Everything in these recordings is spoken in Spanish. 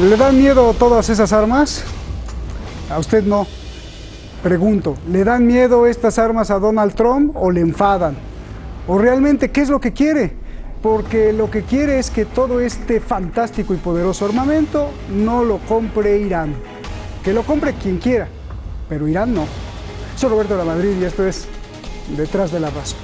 ¿Le dan miedo todas esas armas? A usted no. Pregunto, ¿le dan miedo estas armas a Donald Trump o le enfadan? ¿O realmente qué es lo que quiere? Porque lo que quiere es que todo este fantástico y poderoso armamento no lo compre Irán. Que lo compre quien quiera, pero Irán no. Soy Roberto de la Madrid y esto es Detrás de la Razón.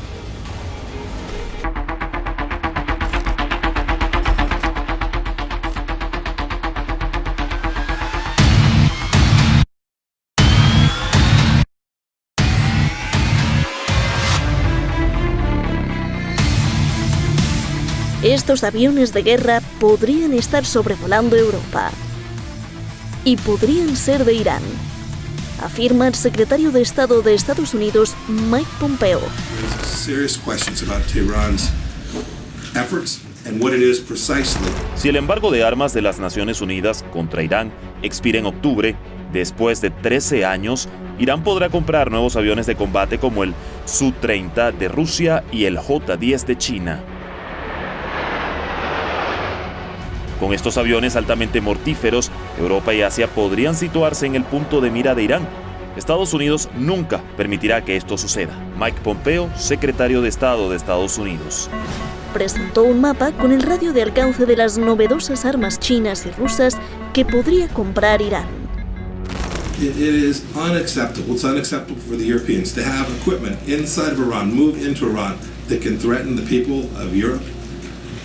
Estos aviones de guerra podrían estar sobrevolando Europa y podrían ser de Irán, afirma el secretario de Estado de Estados Unidos, Mike Pompeo. Si el embargo de armas de las Naciones Unidas contra Irán expira en octubre, después de 13 años, Irán podrá comprar nuevos aviones de combate como el Su-30 de Rusia y el J-10 de China. Con estos aviones altamente mortíferos, Europa y Asia podrían situarse en el punto de mira de Irán. Estados Unidos nunca permitirá que esto suceda. Mike Pompeo, secretario de Estado de Estados Unidos. Presentó un mapa con el radio de alcance de las novedosas armas chinas y rusas que podría comprar Irán. It is unacceptable. It's unacceptable for the Europeans to have equipment inside of Iran, move into Iran, that can threaten the people of Europe.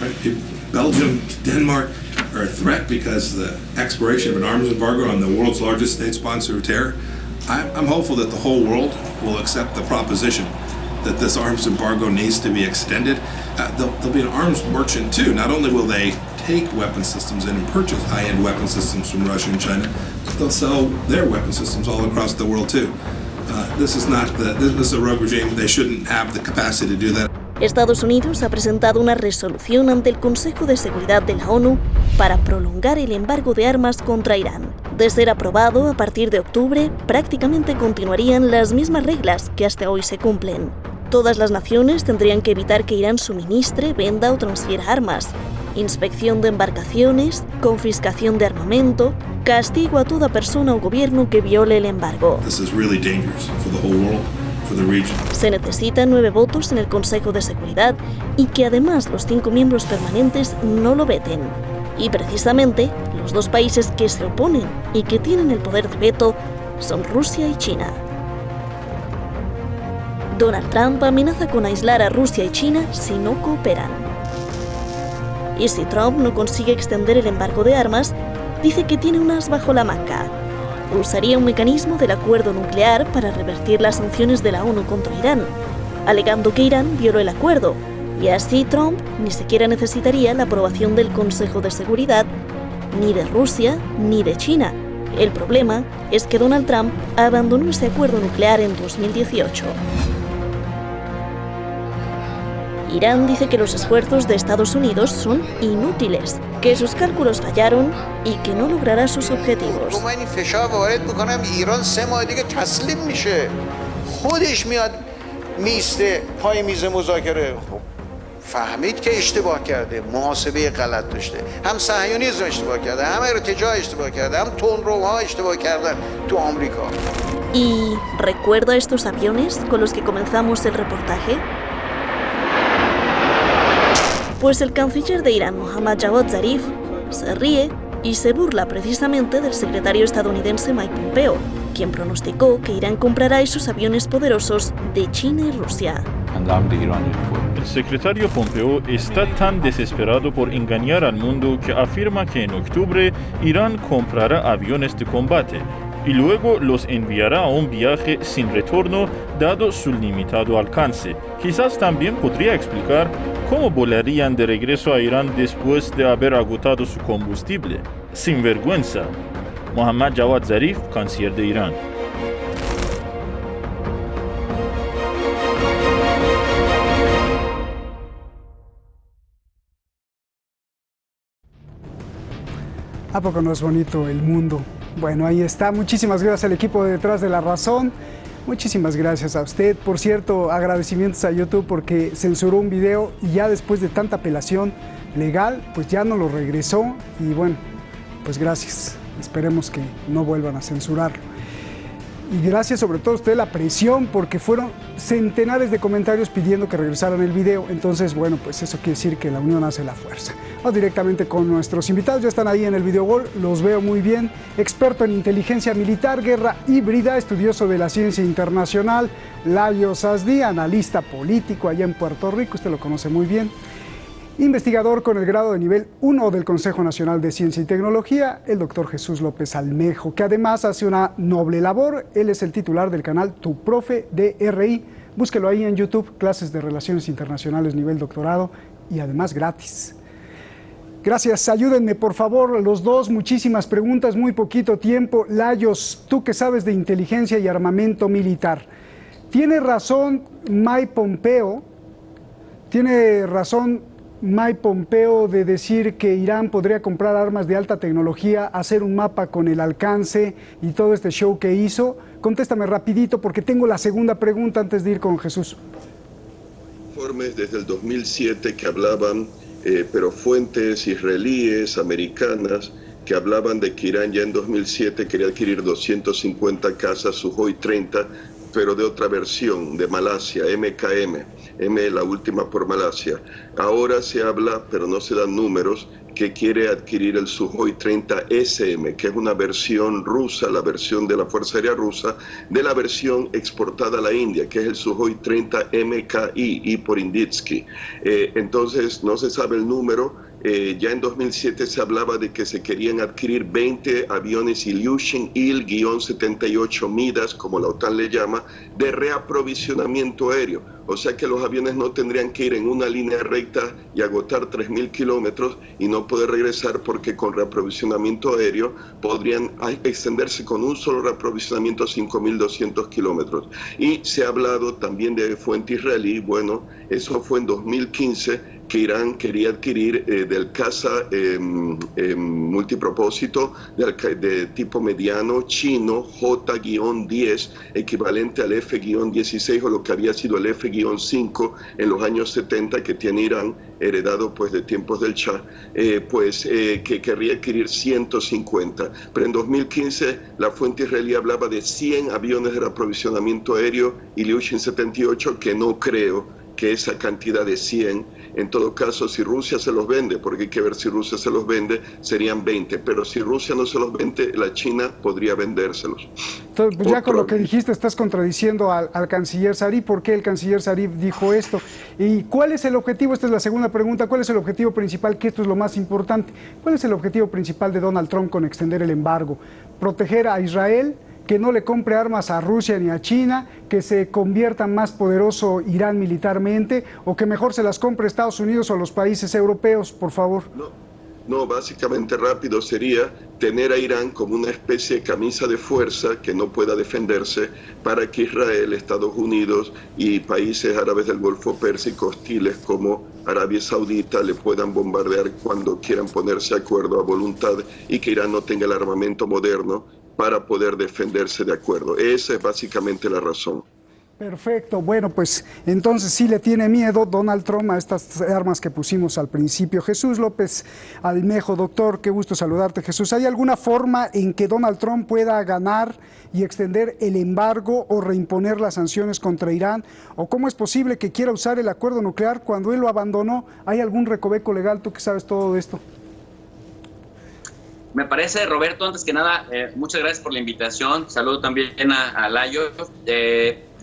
Right? Belgium, Denmark are a threat because of the expiration of an arms embargo on the world's largest state sponsor of terror. I'm hopeful that the whole world will accept the proposition that this arms embargo needs to be extended. There'll be an arms merchant too. Not only will they take weapon systems in and purchase high-end weapon systems from Russia and China, but they'll sell their weapon systems all across the world too. This is a rogue regime. They shouldn't have the capacity to do that. Estados Unidos ha presentado una resolución ante el Consejo de Seguridad de la ONU para prolongar el embargo de armas contra Irán. De ser aprobado, a partir de octubre, prácticamente continuarían las mismas reglas que hasta hoy se cumplen. Todas las naciones tendrían que evitar que Irán suministre, venda o transfiera armas, inspección de embarcaciones, confiscación de armamento, castigo a toda persona o gobierno que viole el embargo. Se necesitan 9 votos en el Consejo de Seguridad y que además los 5 miembros permanentes no lo veten. Y precisamente los dos países que se oponen y que tienen el poder de veto son Rusia y China. Donald Trump amenaza con aislar a Rusia y China si no cooperan. Y si Trump no consigue extender el embargo de armas, dice que tiene un as bajo la manga. Usaría un mecanismo del acuerdo nuclear para revertir las sanciones de la ONU contra Irán, alegando que Irán violó el acuerdo, y así Trump ni siquiera necesitaría la aprobación del Consejo de Seguridad, ni de Rusia ni de China. El problema es que Donald Trump abandonó ese acuerdo nuclear en 2018. Irán dice que los esfuerzos de Estados Unidos son inútiles, que sus cálculos fallaron y que no logrará sus objetivos. فهمید که اشتباه کرده، محاسبه غلط داشته، هم صهیونیسم اشتباه کرده، هم ارتجاع اشتباه کرده، هم تندروها اشتباه کردن تو آمریکا. ¿Y recuerda estos aviones con los que comenzamos el reportaje? Pues el canciller de Irán, Mohammad Javad Zarif, se ríe y se burla precisamente del secretario estadounidense Mike Pompeo, quien pronosticó que Irán comprará esos aviones poderosos de China y Rusia. El secretario Pompeo está tan desesperado por engañar al mundo que afirma que en octubre Irán comprará aviones de combate y luego los enviará a un viaje sin retorno dado su limitado alcance. Quizás también podría explicar cómo volarían de regreso a Irán después de haber agotado su combustible. Sin vergüenza. Mohammad Javad Zarif, canciller de Irán. ¿A poco no es bonito el mundo? Bueno, ahí está. Muchísimas gracias al equipo de Detrás de la Razón. Muchísimas gracias a usted. Por cierto, agradecimientos a YouTube porque censuró un video y ya después de tanta apelación legal, pues ya no lo regresó. Y bueno, pues pues gracias. Esperemos que no vuelvan a censurarlo. Y gracias sobre todo a usted la presión, porque fueron centenares de comentarios pidiendo que regresaran el video. Entonces, bueno, pues eso quiere decir que la unión hace la fuerza. Vamos directamente con nuestros invitados, ya están ahí en el video wall, los veo muy bien. Experto en inteligencia militar, guerra híbrida, estudioso de la ciencia internacional, Layo Sasdi, analista político allá en Puerto Rico, usted lo conoce muy bien. Investigador con el grado de nivel 1 del Consejo Nacional de Ciencia y Tecnología, el doctor Jesús López Almejo, que además hace una noble labor. Él es el titular del canal Tu Profe DRI. Búsquelo ahí en YouTube, clases de Relaciones Internacionales nivel doctorado y además gratis. Gracias, ayúdenme por favor los dos, muchísimas preguntas, muy poquito tiempo. Layos, tú que sabes de inteligencia y armamento militar, ¿tiene razón Mike Pompeo de decir que Irán podría comprar armas de alta tecnología, hacer un mapa con el alcance y todo este show que hizo? Contéstame rapidito porque tengo la segunda pregunta antes de ir con Jesús. Informes desde el 2007 que hablaban, pero fuentes israelíes, americanas, que hablaban de que Irán ya en 2007 quería adquirir 250 cazas Sukhoi 30, pero de otra versión, de Malasia, MKM, la última por Malasia. Ahora se habla, pero no se dan números, que quiere adquirir el Sukhoi 30 SM, que es una versión rusa, la versión de la Fuerza Aérea Rusa, de la versión exportada a la India, que es el Sukhoi 30 MKI, y por Inditsky. Entonces, no se sabe el número. Ya en 2007 se hablaba de que se querían adquirir 20 aviones Ilyushin Il-78 Midas, como la OTAN le llama, de reaprovisionamiento aéreo. O sea que los aviones no tendrían que ir en una línea recta y agotar 3.000 kilómetros y no poder regresar, porque con reaprovisionamiento aéreo podrían extenderse con un solo reaprovisionamiento a 5.200 kilómetros. Y se ha hablado también de fuente israelí. Bueno, eso fue en 2015, que Irán quería adquirir del caza multipropósito de tipo mediano chino J-10, equivalente al F-16 o lo que había sido el F-5 en los años 70 que tiene Irán, heredado pues de tiempos del Shah, que querría adquirir 150. Pero en 2015 la fuente israelí hablaba de 100 aviones de aprovisionamiento aéreo Ilyushin 78, que no creo que esa cantidad de 100, en todo caso, si Rusia se los vende, porque hay que ver si Rusia se los vende, serían 20, pero si Rusia no se los vende, la China podría vendérselos. Entonces, pues ya con lo que dijiste estás contradiciendo al canciller Zarif. ¿Por qué el canciller Zarif dijo esto? ¿Y cuál es el objetivo? Esta es la segunda pregunta. ¿Cuál es el objetivo principal? Que esto es lo más importante. ¿Cuál es el objetivo principal de Donald Trump con extender el embargo? ¿Proteger a Israel? ¿Que no le compre armas a Rusia ni a China? ¿Que se convierta en más poderoso Irán militarmente? ¿O que mejor se las compre Estados Unidos o los países europeos, por favor? No, básicamente rápido sería tener a Irán como una especie de camisa de fuerza que no pueda defenderse, para que Israel, Estados Unidos y países árabes del Golfo Pérsico hostiles como Arabia Saudita le puedan bombardear cuando quieran ponerse de acuerdo a voluntad, y que Irán no tenga el armamento moderno para poder defenderse de acuerdo. Esa es básicamente la razón. Perfecto, bueno, pues entonces sí le tiene miedo Donald Trump a estas armas que pusimos al principio. Jesús López Almejo, doctor, qué gusto saludarte, Jesús. ¿Hay alguna forma en que Donald Trump pueda ganar y extender el embargo o reimponer las sanciones contra Irán? ¿O cómo es posible que quiera usar el acuerdo nuclear cuando él lo abandonó? ¿Hay algún recoveco legal? Tú que sabes todo esto. Me parece, Roberto, antes que nada, muchas gracias por la invitación. Saludo también a Layo.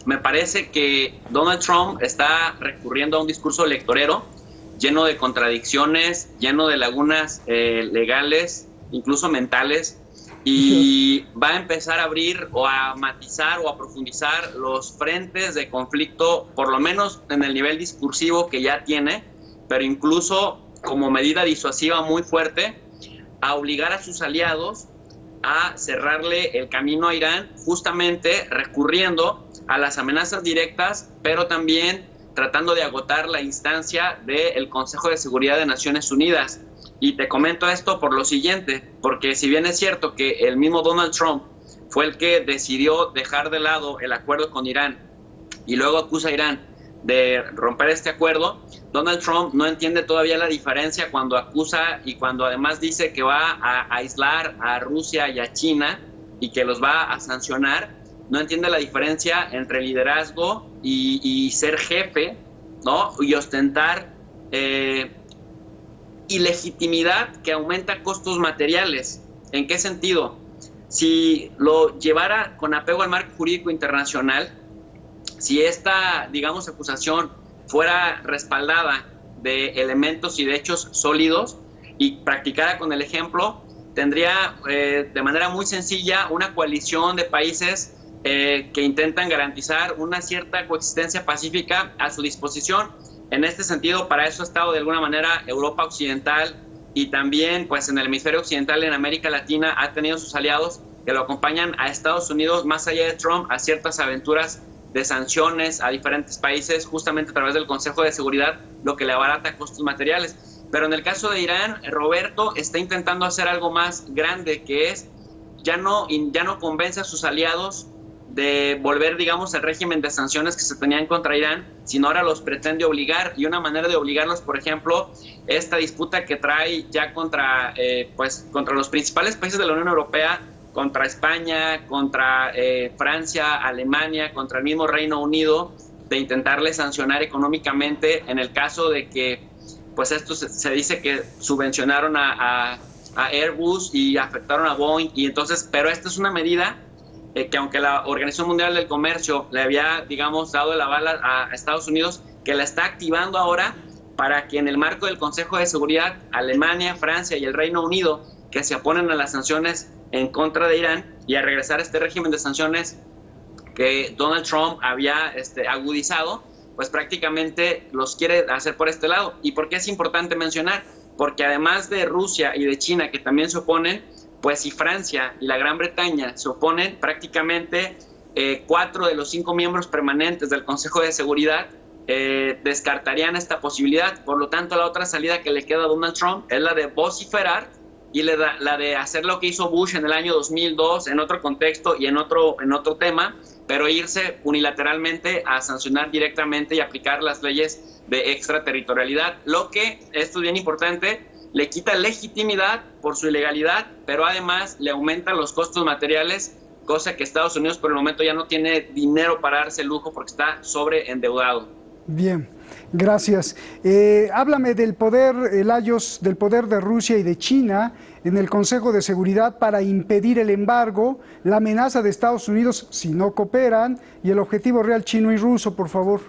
Me parece que Donald Trump está recurriendo a un discurso electorero lleno de contradicciones, lleno de lagunas legales, incluso mentales, y va a empezar a abrir o a matizar o a profundizar los frentes de conflicto, por lo menos en el nivel discursivo que ya tiene, pero incluso como medida disuasiva muy fuerte, a obligar a sus aliados a cerrarle el camino a Irán, justamente recurriendo a las amenazas directas, pero también tratando de agotar la instancia del Consejo de Seguridad de Naciones Unidas. Y te comento esto por lo siguiente, porque si bien es cierto que el mismo Donald Trump fue el que decidió dejar de lado el acuerdo con Irán y luego acusa a Irán de romper este acuerdo. Donald Trump no entiende todavía la diferencia cuando acusa y cuando además dice que va a aislar a Rusia y a China y que los va a sancionar. No entiende la diferencia entre liderazgo y ser jefe, ¿no? Y ostentar ilegitimidad que aumenta costos materiales. ¿En qué sentido? Si lo llevara con apego al marco jurídico internacional, si esta, digamos, acusación fuera respaldada de elementos y de hechos sólidos y practicara con el ejemplo, tendría de manera muy sencilla una coalición de países que intentan garantizar una cierta coexistencia pacífica a su disposición. En este sentido, para eso ha estado de alguna manera Europa Occidental, y también pues en el hemisferio occidental, en América Latina, ha tenido sus aliados que lo acompañan a Estados Unidos, más allá de Trump, a ciertas aventuras de sanciones a diferentes países, justamente a través del Consejo de Seguridad, lo que le abarata costos materiales. Pero en el caso de Irán, Roberto está intentando hacer algo más grande, que es ya no convence a sus aliados de volver, digamos, al régimen de sanciones que se tenían contra Irán, sino ahora los pretende obligar. Y una manera de obligarlos, por ejemplo, esta disputa que trae ya contra los principales países de la Unión Europea, contra España, contra Francia, Alemania, contra el mismo Reino Unido, de intentarle sancionar económicamente en el caso de que, pues esto se dice que subvencionaron a Airbus y afectaron a Boeing, y entonces, pero esta es una medida que aunque la Organización Mundial del Comercio le había, digamos, dado el aval a Estados Unidos, que la está activando ahora para que en el marco del Consejo de Seguridad, Alemania, Francia y el Reino Unido, que se oponen a las sanciones en contra de Irán y a regresar a este régimen de sanciones que Donald Trump había agudizado, pues prácticamente los quiere hacer por este lado. ¿Y por qué es importante mencionar? Porque además de Rusia y de China, que también se oponen, pues si Francia y la Gran Bretaña se oponen, prácticamente 4 de los 5 miembros permanentes del Consejo de Seguridad descartarían esta posibilidad. Por lo tanto, la otra salida que le queda a Donald Trump es la de vociferar y la de hacer lo que hizo Bush en el año 2002, en otro contexto y en otro tema, pero irse unilateralmente a sancionar directamente y aplicar las leyes de extraterritorialidad. Lo que, esto es bien importante, le quita legitimidad por su ilegalidad, pero además le aumenta los costos materiales, cosa que Estados Unidos por el momento ya no tiene dinero para darse el lujo porque está sobreendeudado. Bien, gracias. Háblame del poder, Layos, del poder de Rusia y de China en el Consejo de Seguridad para impedir el embargo, la amenaza de Estados Unidos si no cooperan y el objetivo real chino y ruso, por favor.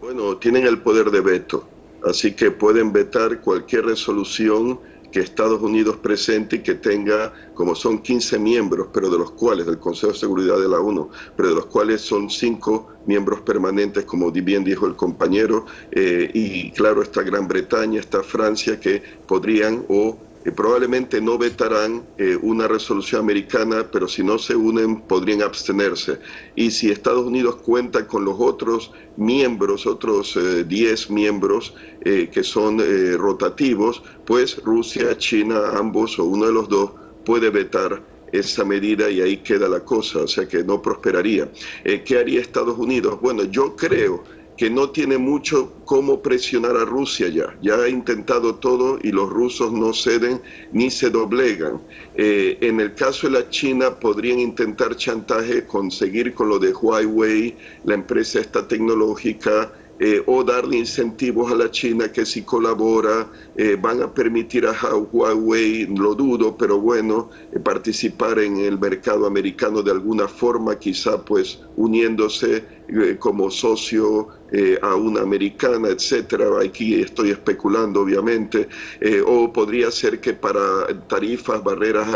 Bueno, tienen el poder de veto. Así que pueden vetar cualquier resolución que Estados Unidos presente y que tenga, como son 15 miembros, pero de los cuales, del Consejo de Seguridad de la ONU, pero de los cuales son 5 miembros permanentes, como bien dijo el compañero, y claro, está Gran Bretaña, está Francia, que podrían o probablemente no vetarán una resolución americana, pero si no se unen podrían abstenerse. Y si Estados Unidos cuenta con los otros miembros, otros 10 miembros que son rotativos, pues Rusia, China, ambos o uno de los dos puede vetar esa medida y ahí queda la cosa, o sea que no prosperaría. ¿Qué haría Estados Unidos? Bueno, yo creo que no tiene mucho cómo presionar a Rusia ya ha intentado todo y los rusos no ceden ni se doblegan. En el caso de la China podrían intentar chantaje, conseguir con lo de Huawei, la empresa esta tecnológica, o darle incentivos a la China que si colabora van a permitir a Huawei, lo dudo, pero bueno, participar en el mercado americano de alguna forma, quizá pues uniéndose como socio a una americana, etcétera. Aquí estoy especulando, obviamente, o podría ser que para tarifas, barreras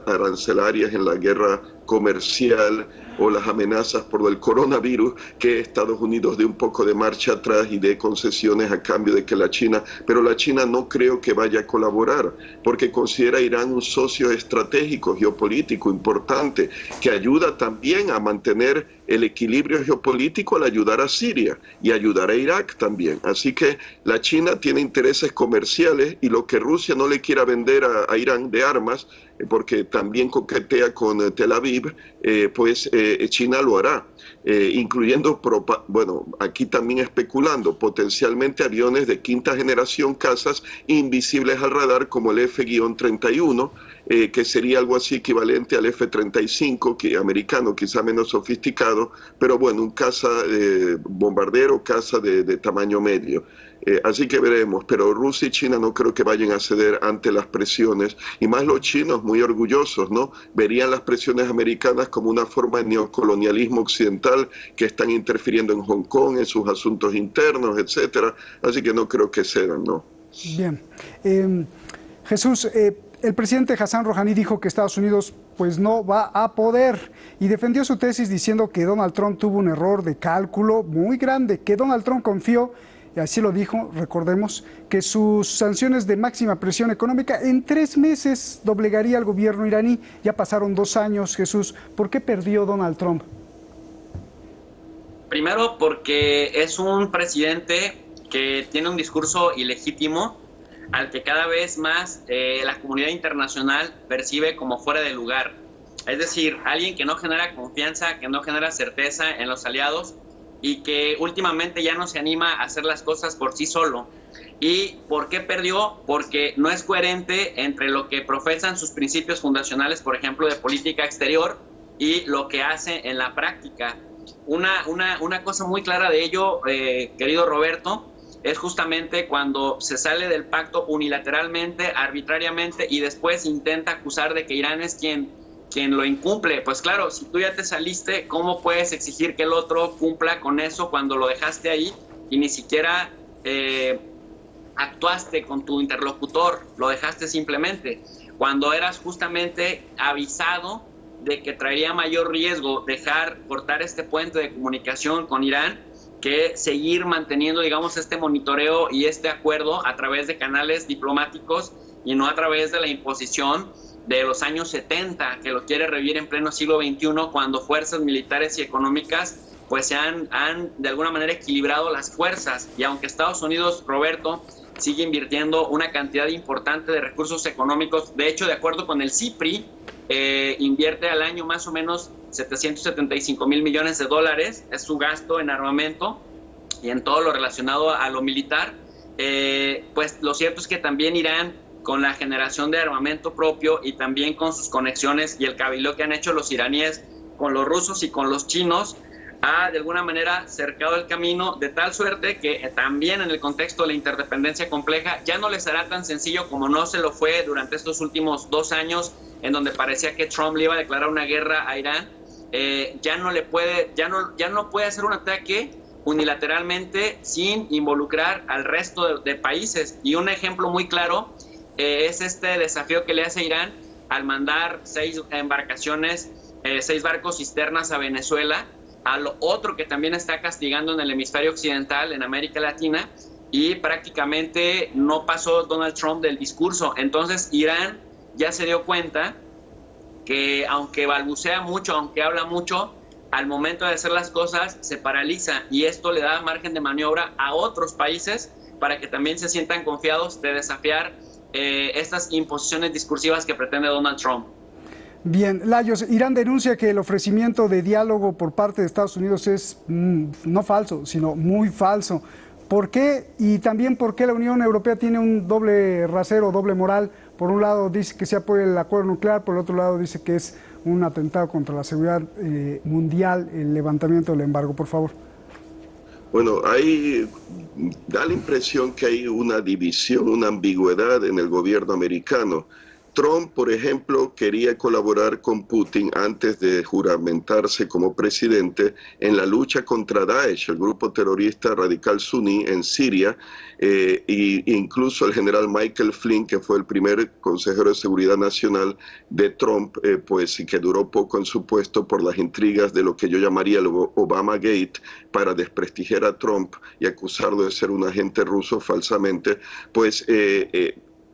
arancelarias en la guerra comercial o las amenazas por el coronavirus, que Estados Unidos dé un poco de marcha atrás y dé concesiones a cambio de que la China, pero la China no creo que vaya a colaborar, porque considera a Irán un socio estratégico, geopolítico importante, que ayuda también a mantener el equilibrio geopolítico al ayudar a Siria y ayudar a Irak también. Así que la China tiene intereses comerciales y lo que Rusia no le quiera vender a Irán de armas, porque también coquetea con Tel Aviv, pues China lo hará. Incluyendo, bueno, aquí también especulando, potencialmente aviones de quinta generación, cazas invisibles al radar como el F-31, que sería algo así equivalente al F-35, que americano, quizá menos sofisticado, pero bueno, un caza bombardero, caza de tamaño medio. Así que veremos, pero Rusia y China no creo que vayan a ceder ante las presiones, y más los chinos, muy orgullosos, ¿no? Verían las presiones americanas como una forma de neocolonialismo occidental, que están interfiriendo en Hong Kong, en sus asuntos internos, etcétera. Así que no creo que cedan, ¿no? Bien. Jesús, el presidente Hassan Rouhani dijo que Estados Unidos pues no va a poder, y defendió su tesis diciendo que Donald Trump tuvo un error de cálculo muy grande, que Donald Trump confió, y así lo dijo, recordemos, que sus sanciones de máxima presión económica en 3 meses doblegaría al gobierno iraní. Ya pasaron 2 años, Jesús. ¿Por qué perdió Donald Trump? Primero, porque es un presidente que tiene un discurso ilegítimo al que cada vez más la comunidad internacional percibe como fuera de lugar. Es decir, alguien que no genera confianza, que no genera certeza en los aliados, y que últimamente ya no se anima a hacer las cosas por sí solo. ¿Y por qué perdió? Porque no es coherente entre lo que profesan sus principios fundacionales, por ejemplo, de política exterior, y lo que hace en la práctica. Una cosa muy clara de ello, querido Roberto, es justamente cuando se sale del pacto unilateralmente, arbitrariamente, y después intenta acusar de que Irán es quien lo incumple. Pues claro, si tú ya te saliste, ¿cómo puedes exigir que el otro cumpla con eso cuando lo dejaste ahí y ni siquiera actuaste con tu interlocutor? Lo dejaste simplemente. Cuando eras justamente avisado de que traería mayor riesgo cortar este puente de comunicación con Irán que seguir manteniendo, digamos, este monitoreo y este acuerdo a través de canales diplomáticos y no a través de la imposición de los años 70, que lo quiere revivir en pleno siglo XXI, cuando fuerzas militares y económicas pues se han de alguna manera equilibrado las fuerzas. Y aunque Estados Unidos, Roberto, sigue invirtiendo una cantidad importante de recursos económicos, de hecho, de acuerdo con el CIPRI, invierte al año más o menos 775 mil millones de dólares, es su gasto en armamento y en todo lo relacionado a lo militar. Pues lo cierto es que también Irán, con la generación de armamento propio y también con sus conexiones y el cabildeo que han hecho los iraníes con los rusos y con los chinos, ha de alguna manera cercado el camino, de tal suerte que también en el contexto de la interdependencia compleja ya no les será tan sencillo como no se lo fue durante estos últimos 2 años, en donde parecía que Trump le iba a declarar una guerra a Irán. Ya no puede hacer un ataque unilateralmente sin involucrar al resto de países. Y un ejemplo muy claro es este desafío que le hace Irán al mandar 6 embarcaciones, 6 barcos cisternas a Venezuela, a lo otro que también está castigando en el hemisferio occidental, en América Latina, y prácticamente no pasó Donald Trump del discurso. Entonces Irán ya se dio cuenta que aunque balbucea mucho, aunque habla mucho, al momento de hacer las cosas se paraliza, y esto le da margen de maniobra a otros países para que también se sientan confiados de desafiar estas imposiciones discursivas que pretende Donald Trump. Bien, Layos, Irán denuncia que el ofrecimiento de diálogo por parte de Estados Unidos es no falso, sino muy falso. ¿Por qué? Y también por qué la Unión Europea tiene un doble rasero, doble moral. Por un lado dice que se apoya el acuerdo nuclear, por el otro lado dice que es un atentado contra la seguridad mundial el levantamiento del embargo. Por favor. Bueno, da la impresión que hay una división, una ambigüedad en el gobierno americano. Trump, por ejemplo, quería colaborar con Putin antes de juramentarse como presidente en la lucha contra Daesh, el grupo terrorista radical suní en Siria, e incluso el general Michael Flynn, que fue el primer consejero de seguridad nacional de Trump, pues que duró poco en su puesto por las intrigas de lo que yo llamaría el Obama Gate, para desprestigiar a Trump y acusarlo de ser un agente ruso falsamente, pues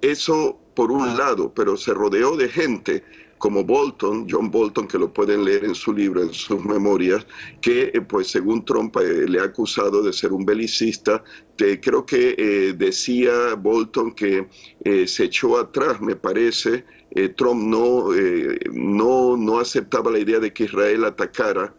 eso por un lado, pero se rodeó de gente como John Bolton, que lo pueden leer en su libro, en sus memorias, que pues según Trump le ha acusado de ser un belicista. Creo que decía Bolton que se echó atrás, me parece, Trump no aceptaba la idea de que Israel atacara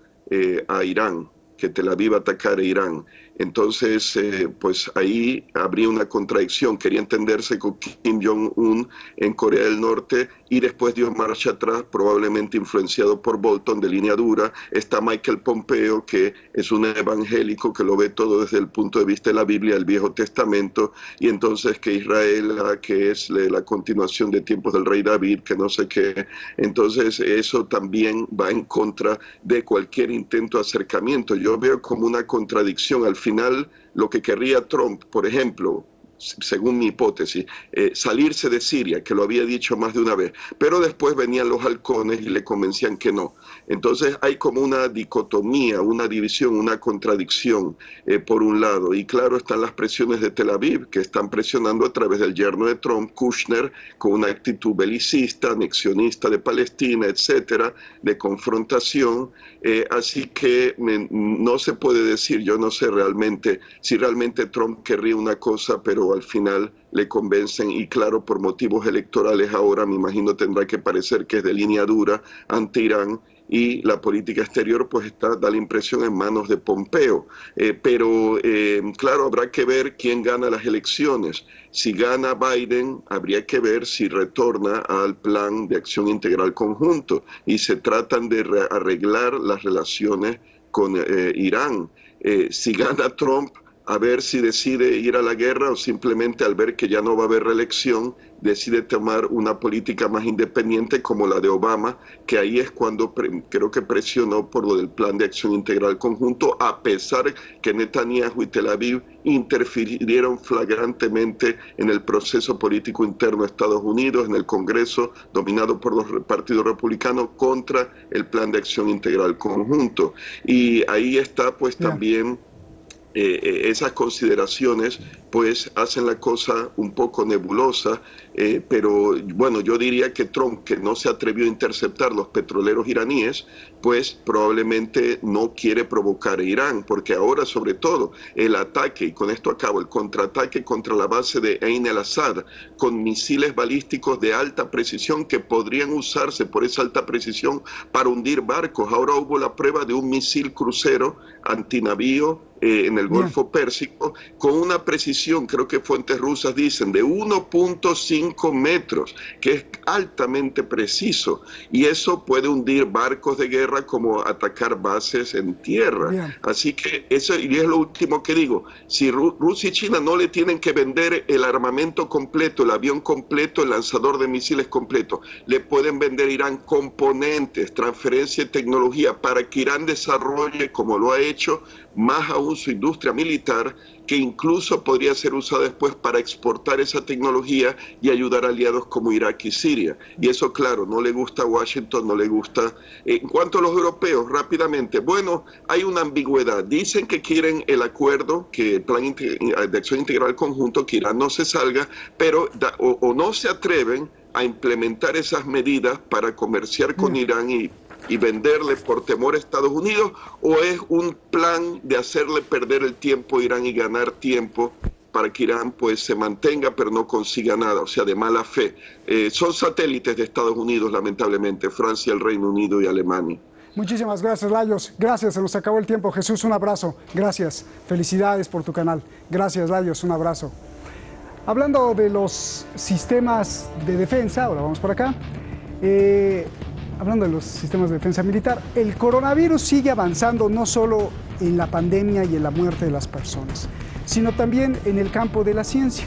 a Irán, que Tel Aviv atacara a Irán. Entonces, pues ahí habría una contradicción. Quería entenderse con Kim Jong-un en Corea del Norte y después dio marcha atrás, probablemente influenciado por Bolton de línea dura. Está Michael Pompeo, que es un evangélico que lo ve todo desde el punto de vista de la Biblia, del Viejo Testamento, y entonces que Israel, que es la continuación de tiempos del rey David, que no sé qué. Entonces, eso también va en contra de cualquier intento de acercamiento. Yo veo como una contradicción. Al final, lo que querría Trump, por ejemplo, según mi hipótesis, salirse de Siria, que lo había dicho más de una vez, pero después venían los halcones y le convencían que no. Entonces hay como una dicotomía, una división, una contradicción por un lado, y claro están las presiones de Tel Aviv, que están presionando a través del yerno de Trump, Kushner, con una actitud belicista, anexionista de Palestina, etcétera, de confrontación, así que no se puede decir, yo no sé realmente, si realmente Trump querría una cosa, pero al final le convencen, y claro, por motivos electorales ahora me imagino tendrá que parecer que es de línea dura ante Irán, y la política exterior pues da la impresión en manos de Pompeo. Pero claro, habrá que ver quién gana las elecciones. Si gana Biden, habría que ver si retorna al plan de acción integral conjunto y se tratan de arreglar las relaciones con Irán. Si gana Trump, a ver si decide ir a la guerra o simplemente al ver que ya no va a haber reelección, decide tomar una política más independiente como la de Obama, que ahí es cuando creo que presionó por lo del plan de acción integral conjunto, a pesar que Netanyahu y Tel Aviv interfirieron flagrantemente en el proceso político interno de Estados Unidos, en el Congreso, dominado por los partidos republicanos, contra el plan de acción integral conjunto. Y ahí está pues también esas consideraciones pues hacen la cosa un poco nebulosa, pero bueno, yo diría que Trump, que no se atrevió a interceptar los petroleros iraníes, pues probablemente no quiere provocar a Irán, porque ahora sobre todo el ataque, y con esto acabo, el contraataque contra la base de Ain al-Assad con misiles balísticos de alta precisión que podrían usarse por esa alta precisión para hundir barcos. Ahora hubo la prueba de un misil crucero antinavío en el Golfo Pérsico con una precisión, creo que fuentes rusas dicen, de 1.5 metros, que es altamente preciso, y eso puede hundir barcos de guerra como atacar bases en tierra. Así que eso, y es lo último que digo, si Rusia y China no le tienen que vender el armamento completo, el avión completo, el lanzador de misiles completo, le pueden vender a Irán componentes, transferencia de tecnología para que Irán desarrolle, como lo ha hecho, más aún su industria militar, que incluso podría ser usada después para exportar esa tecnología y ayudar a aliados como Irak y Siria. Y eso, claro, no le gusta a Washington, no le gusta. En cuanto a los europeos, rápidamente, bueno, hay una ambigüedad. Dicen que quieren el acuerdo, que el plan de acción integral conjunto, que Irán no se salga, pero o no se atreven a implementar esas medidas para comerciar con Irán y venderle por temor a Estados Unidos, o es un plan de hacerle perder el tiempo a Irán y ganar tiempo para que Irán pues se mantenga pero no consiga nada, o sea, de mala fe. Son satélites de Estados Unidos, lamentablemente, Francia, el Reino Unido y Alemania. Muchísimas gracias, Layos. Gracias, se nos acabó el tiempo. Jesús, un abrazo. Gracias. Felicidades por tu canal. Gracias, Layos, un abrazo. Hablando de los sistemas de defensa, ahora vamos por acá. Hablando de los sistemas de defensa militar, el coronavirus sigue avanzando no solo en la pandemia y en la muerte de las personas, sino también en el campo de la ciencia.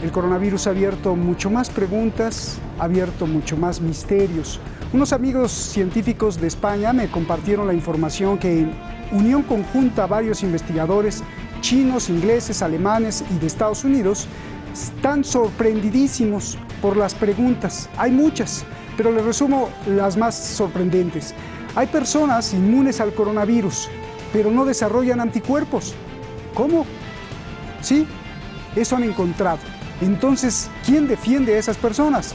El coronavirus ha abierto mucho más preguntas, ha abierto mucho más misterios. Unos amigos científicos de España me compartieron la información que en unión conjunta varios investigadores chinos, ingleses, alemanes y de Estados Unidos están sorprendidísimos por las preguntas. Hay muchas, pero les resumo las más sorprendentes. Hay personas inmunes al coronavirus, pero no desarrollan anticuerpos. ¿Cómo? Sí, eso han encontrado. Entonces, ¿quién defiende a esas personas?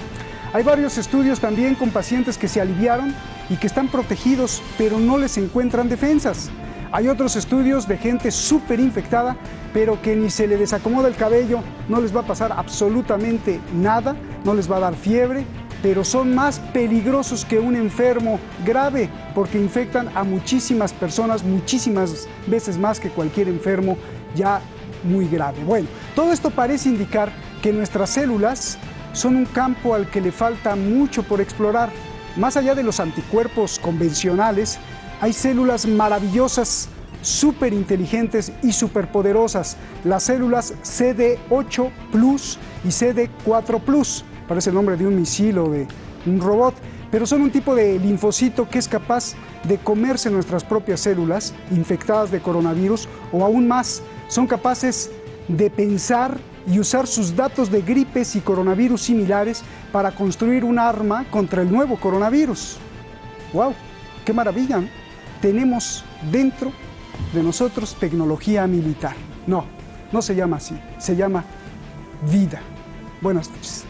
Hay varios estudios también con pacientes que se aliviaron y que están protegidos, pero no les encuentran defensas. Hay otros estudios de gente súper infectada, pero que ni se le desacomoda el cabello, no les va a pasar absolutamente nada, no les va a dar fiebre, pero son más peligrosos que un enfermo grave porque infectan a muchísimas personas, muchísimas veces más que cualquier enfermo ya muy grave. Bueno, todo esto parece indicar que nuestras células son un campo al que le falta mucho por explorar. Más allá de los anticuerpos convencionales, hay células maravillosas, súper inteligentes y superpoderosas, las células CD8 Plus y CD4 Plus. Parece el nombre de un misil o de un robot, pero son un tipo de linfocito que es capaz de comerse nuestras propias células infectadas de coronavirus, o aún más, son capaces de pensar y usar sus datos de gripes y coronavirus similares para construir un arma contra el nuevo coronavirus. ¡Wow! ¡Qué maravilla! ¿No? Tenemos dentro de nosotros tecnología militar. No, no se llama así, se llama vida. Buenas noches.